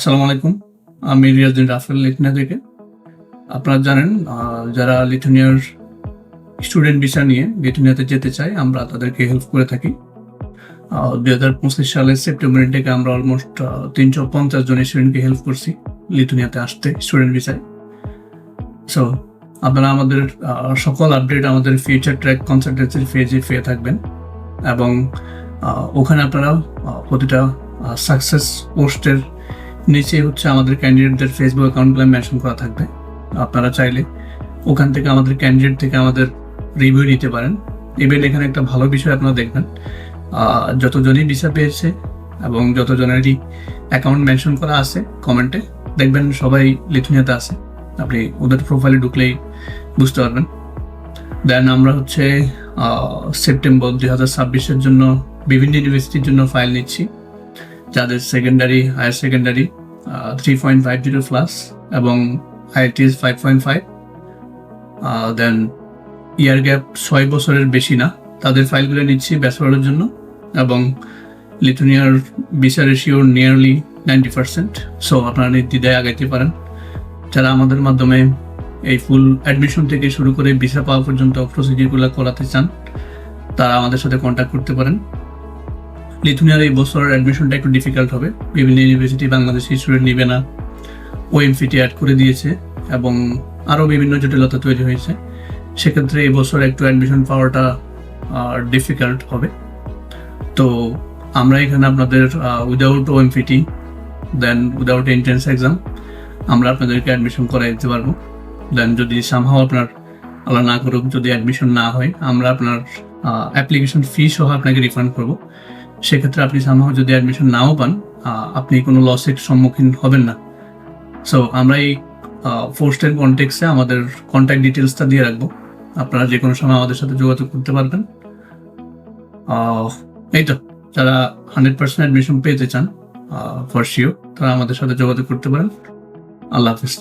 আসসালামু আলাইকুম। আমি রিয়াজউদ্দিন রাফেল লিথুনিয়া থেকে। আপনারা জানেন যারা লিথুনিয়ার স্টুডেন্ট ভিসা নিয়ে লিথুনিয়াতে যেতে চায় আমরা তাদেরকে হেল্প করে থাকি। 2025 সালের সেপ্টেম্বর থেকে আমরা অলমোস্ট 350 জন স্টুডেন্টকে হেল্প করছি লিথুনিয়াতে আসতে স্টুডেন্ট ভিসায়। সো আপনারা আমাদের সকল আপডেট আমাদের ফিউচার ট্র্যাক কনসালটেন্সির পেজে পেয়ে থাকবেন এবং ওখানে আপনারা প্রতিটা সাকসেস পোস্টের নিচে হচ্ছে আমাদের ক্যান্ডিডেটদের ফেসবুক অ্যাকাউন্টগুলো মেনশন করা থাকবে। আপনারা চাইলে ওখান থেকে আমাদের ক্যান্ডিডেট থেকে আমাদের রিভিউ নিতে পারেন। ইভেন এখানে একটা ভালো বিষয় আপনারা দেখবেন, যতজনই ভিসা পেয়েছে এবং যতজনেরই অ্যাকাউন্ট মেনশন করা আছে কমেন্টে দেখবেন সবাই লিথুনিয়াতে আছে। আপনি ওদের প্রোফাইলে ঢুকলেই বুঝতে পারবেন। দেন আমরা হচ্ছে সেপ্টেম্বর 2026 জন্য বিভিন্ন ইউনিভার্সিটির জন্য ফাইল নিচ্ছি, যাদের সেকেন্ডারি হায়ার সেকেন্ডারি 3.50 প্লাস এবং IELTS 5.5, দেন ইয়ার গ্যাপ 6 বছরের বেশি না, তাদের ফাইলগুলো নিচ্ছি ব্যাচেলরের জন্য এবং লিথুনিয়ার ভিসা রেশিও নিয়ারলি 90%। সো আপনারা নির্দ্বিধায় আগাইতে পারেন। যারা আমাদের মাধ্যমে এই ফুল অ্যাডমিশন থেকে শুরু করে ভিসা পাওয়া পর্যন্ত প্রসিডিউরগুলো করাতে চান তারা আমাদের সাথে কন্ট্যাক্ট করতে পারেন। লিথুনিয়ার এই বছর অ্যাডমিশনটা একটু ডিফিকাল্ট হবে, বিভিন্ন ইউনিভার্সিটি বাংলাদেশি স্টুডেন্ট নিবে না, OMFT অ্যাড করে দিয়েছে এবং আরও বিভিন্ন জটিলতা তৈরি হয়েছে। সেক্ষেত্রে এই বছর একটু অ্যাডমিশন পাওয়াটা ডিফিকাল্ট হবে। তো আমরা এখানে আপনাদের উইদাউট OMFT দেন উইদাউট এন্ট্রান্স এক্সাম আমরা আপনাদেরকে অ্যাডমিশন করাই দিতে পারবো। দেন যদি সামহাও আপনার আল্লাহ না করুক যদি অ্যাডমিশন না হয় আমরা আপনার অ্যাপ্লিকেশন ফি সহ আপনাকে রিফান্ড করবো। সেক্ষেত্রে আপনি সামহাও যদি অ্যাডমিশন নাও পান আপনি কোনো লসের সম্মুখীন হবেন না। সো আমরা এই পোস্টের কন্টেক্সে আমাদের কন্ট্যাক্ট ডিটেলসটা দিয়ে রাখবো, আপনারা যে কোনো সময় আমাদের সাথে যোগাযোগ করতে পারবেন। এই তো, যারা 100% অ্যাডমিশন পেতে চান ফর শিওর তারা আমাদের সাথে যোগাযোগ করতে পারেন। আল্লাহ হাফিজ।